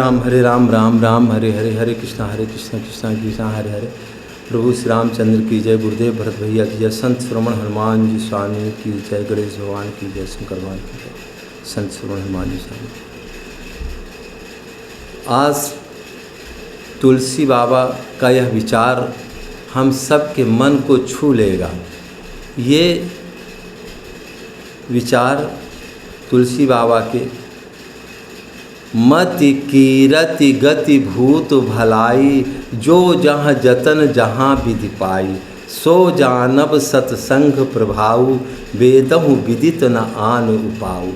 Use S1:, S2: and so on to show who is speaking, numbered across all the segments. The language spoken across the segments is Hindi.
S1: राम राम राम हरे हरे, हरे कृष्णा कृष्णा कृष्णा हरे हरे। प्रभु श्री रामचंद्र की जय, गुरुदेव भरत भैया की जय, संत श्रवण हनुमान जी स्वामी की जय, गणेश भगवान की जय, शंकर भगवान की जय, संत श्रवण हनुमान जी स्वामी। आज तुलसी बाबा का यह विचार हम सब के मन को छू लेगा। ये विचार तुलसी बाबा के मति कीरति गति भूत भलाई, जो जहाँ जतन जहाँ विधि पाई, सो जानब सत्संग प्रभाऊ, वेदहु विदित न आन उपाऊ।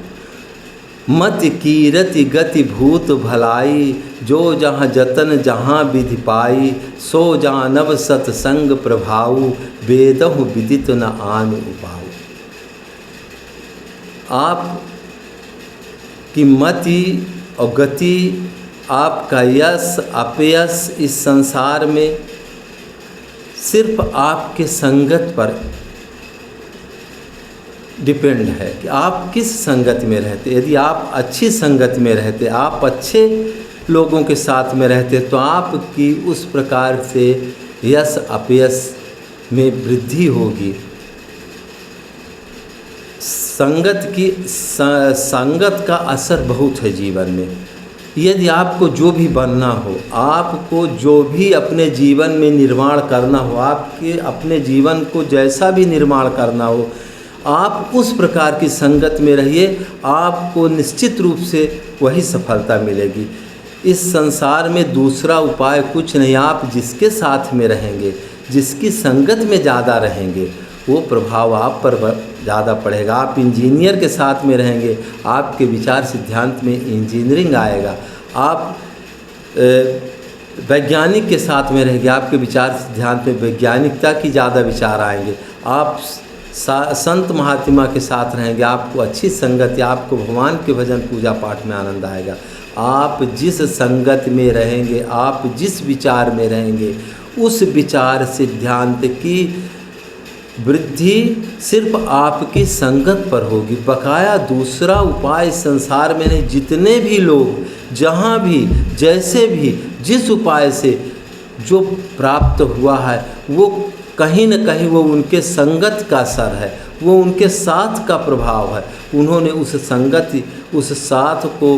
S1: मति कीरति गति भूत भलाई, जो जहाँ जतन जहाँ विधि पाई, सो जानब सत्संग प्रभाऊ, वेदहु विदित न आन उपाऊ। आप की मति और गति, आपका यश अपयश इस संसार में सिर्फ आपके संगत पर डिपेंड है कि आप किस संगत में रहते। यदि आप अच्छी संगत में रहते, आप अच्छे लोगों के साथ में रहते, तो आपकी उस प्रकार से यश अपयश में वृद्धि होगी। संगत का असर बहुत है जीवन में। यदि आपको जो भी बनना हो, आपको जो भी अपने जीवन में निर्माण करना हो, आपके अपने जीवन को जैसा भी निर्माण करना हो, आप उस प्रकार की संगत में रहिए, आपको निश्चित रूप से वही सफलता मिलेगी। इस संसार में दूसरा उपाय कुछ नहीं। आप जिसके साथ में रहेंगे, जिसकी संगत में ज़्यादा रहेंगे, वो प्रभाव आप पर ज़्यादा पड़ेगा। आप इंजीनियर के साथ में रहेंगे, आपके विचार सिद्धांत में इंजीनियरिंग आएगा। आप वैज्ञानिक के साथ में रहेंगे, आपके विचार सिद्धांत में वैज्ञानिकता की ज़्यादा विचार आएंगे। आप संत महात्मा के साथ रहेंगे, आपको अच्छी संगत या आपको भगवान के भजन पूजा पाठ में आनंद आएगा। आप जिस संगत में रहेंगे, आप जिस विचार में रहेंगे, उस विचार सिद्धांत की वृद्धि सिर्फ आपकी संगत पर होगी। बकाया दूसरा उपाय संसार में नहीं। जितने भी लोग जहाँ भी जैसे भी जिस उपाय से जो प्राप्त हुआ है, वो कहीं न कहीं वो उनके संगत का असर है, वो उनके साथ का प्रभाव है। उन्होंने उस संगति, उस साथ को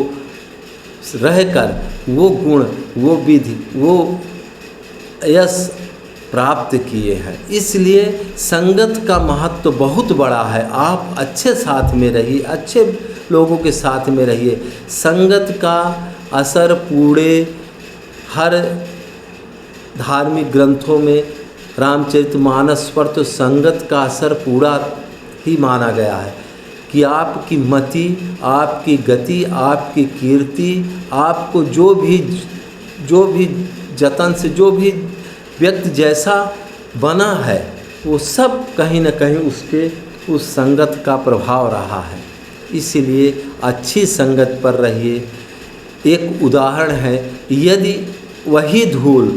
S1: रहकर वो गुण, वो विधि, वो यश प्राप्त किए हैं। इसलिए संगत का महत्व बहुत बड़ा है। आप अच्छे साथ में रहिए, अच्छे लोगों के साथ में रहिए। संगत का असर पूरे हर धार्मिक ग्रंथों में, रामचरितमानस पर तो संगत का असर पूरा ही माना गया है कि आपकी मति, आपकी गति, आपकी कीर्ति, आपको जो भी जतन से जो भी व्यक्ति जैसा बना है, वो सब कहीं न कहीं उसके उस संगत का प्रभाव रहा है। इसलिए अच्छी संगत पर रहिए। एक उदाहरण है, यदि वही धूल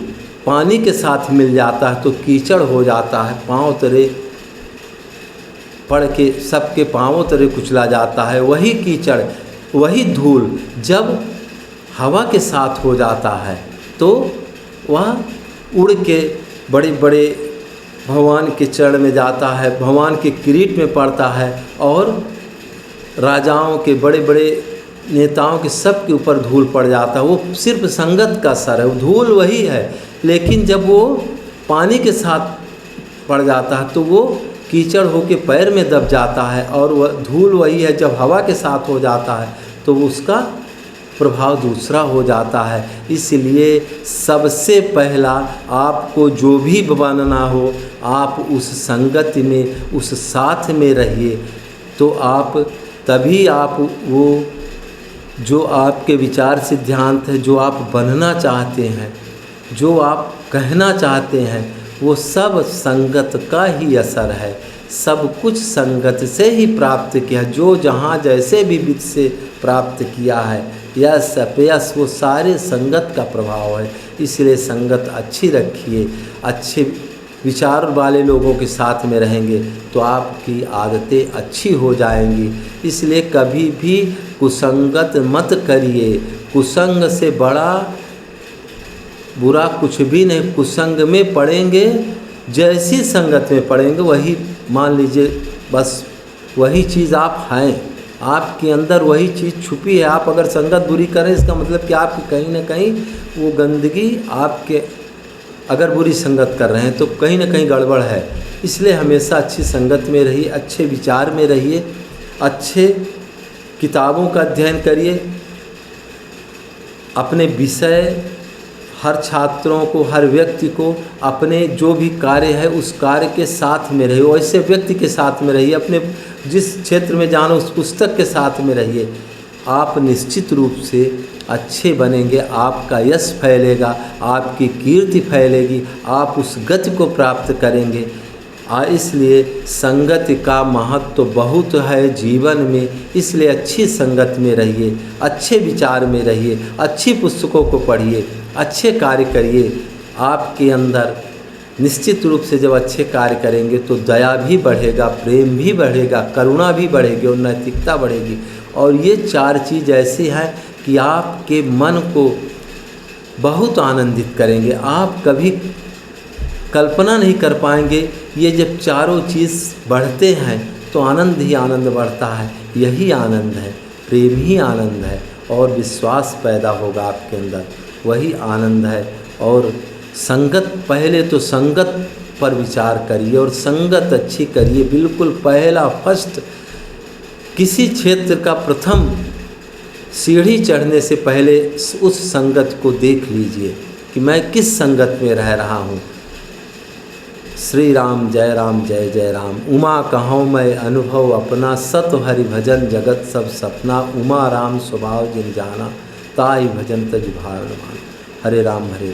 S1: पानी के साथ मिल जाता है तो कीचड़ हो जाता है, पाँव तरे पड़ के सबके पाँवों तरे कुचला जाता है। वही कीचड़, वही धूल जब हवा के साथ हो जाता है तो वह उड़ के बड़े बड़े भगवान के चरण में जाता है, भगवान के किरीट में पड़ता है, और राजाओं के, बड़े बड़े नेताओं के सब के ऊपर धूल पड़ जाता है। वो सिर्फ संगत का असर है। वो धूल वही है, लेकिन जब वो पानी के साथ पड़ जाता है तो वो कीचड़ होके पैर में दब जाता है, और वह धूल वही है जब हवा के साथ हो जाता है तो उसका प्रभाव दूसरा हो जाता है। इसलिए सबसे पहला आपको जो भी बनना हो, आप उस संगत में, उस साथ में रहिए, तो आप तभी आप वो जो आपके विचार सिद्धांत है, जो आप बनना चाहते हैं, जो आप कहना चाहते हैं, वो सब संगत का ही असर है। सब कुछ संगत से ही प्राप्त किया। जो जहाँ जैसे भी विधि से प्राप्त किया है, यश अपयश, वो सारे संगत का प्रभाव है। इसलिए संगत अच्छी रखिए। अच्छे विचार वाले लोगों के साथ में रहेंगे तो आपकी आदतें अच्छी हो जाएंगी। इसलिए कभी भी कुसंगत मत करिए, कुसंग से बड़ा बुरा कुछ भी नहीं। कुसंग में पड़ेंगे, जैसी संगत में पड़ेंगे वही, मान लीजिए बस वही चीज़ आप हैं, आपके अंदर वही चीज़ छुपी है। आप अगर संगत बुरी करें इसका मतलब कि आप कहीं ना कहीं वो गंदगी आपके, अगर बुरी संगत कर रहे हैं तो कहीं ना कहीं गड़बड़ है। इसलिए हमेशा अच्छी संगत में रहिए, अच्छे विचार में रहिए, अच्छे किताबों का अध्ययन करिए, अपने विषय, हर छात्रों को, हर व्यक्ति को अपने जो भी कार्य है उस कार्य के साथ में रहिए, वैसे व्यक्ति के साथ में रहिए, अपने जिस क्षेत्र में जानो उस पुस्तक के साथ में रहिए। आप निश्चित रूप से अच्छे बनेंगे, आपका यश फैलेगा, आपकी कीर्ति फैलेगी, आप उस गति को प्राप्त करेंगे। इसलिए संगत का महत्व तो बहुत है जीवन में, इसलिए अच्छी संगत में रहिए, अच्छे विचार में रहिए, अच्छी पुस्तकों को पढ़िए, अच्छे कार्य करिए। आपके अंदर निश्चित रूप से जब अच्छे कार्य करेंगे तो दया भी बढ़ेगा, प्रेम भी बढ़ेगा, करुणा भी बढ़ेगी और नैतिकता बढ़ेगी। और ये चार चीज़ ऐसी हैं कि आपके मन को बहुत आनंदित करेंगे। आप कभी कल्पना नहीं कर पाएंगे। ये जब चारों चीज़ बढ़ते हैं तो आनंद ही आनंद बढ़ता है। यही आनंद है, प्रेम ही आनंद है और विश्वास पैदा होगा आपके अंदर, वही आनंद है। और संगत, पहले तो संगत पर विचार करिए और संगत अच्छी करिए। बिल्कुल पहला फर्स्ट, किसी क्षेत्र का प्रथम सीढ़ी चढ़ने से पहले उस संगत को देख लीजिए कि मैं किस संगत में रह रहा हूँ। श्री राम जय जय राम। उमा कहूँ मैं अनुभव अपना, सत हरि भजन जगत सब सपना। उमा राम स्वभाव जिन जाना, ताई भजन तज भाव माना। हरे राम हरे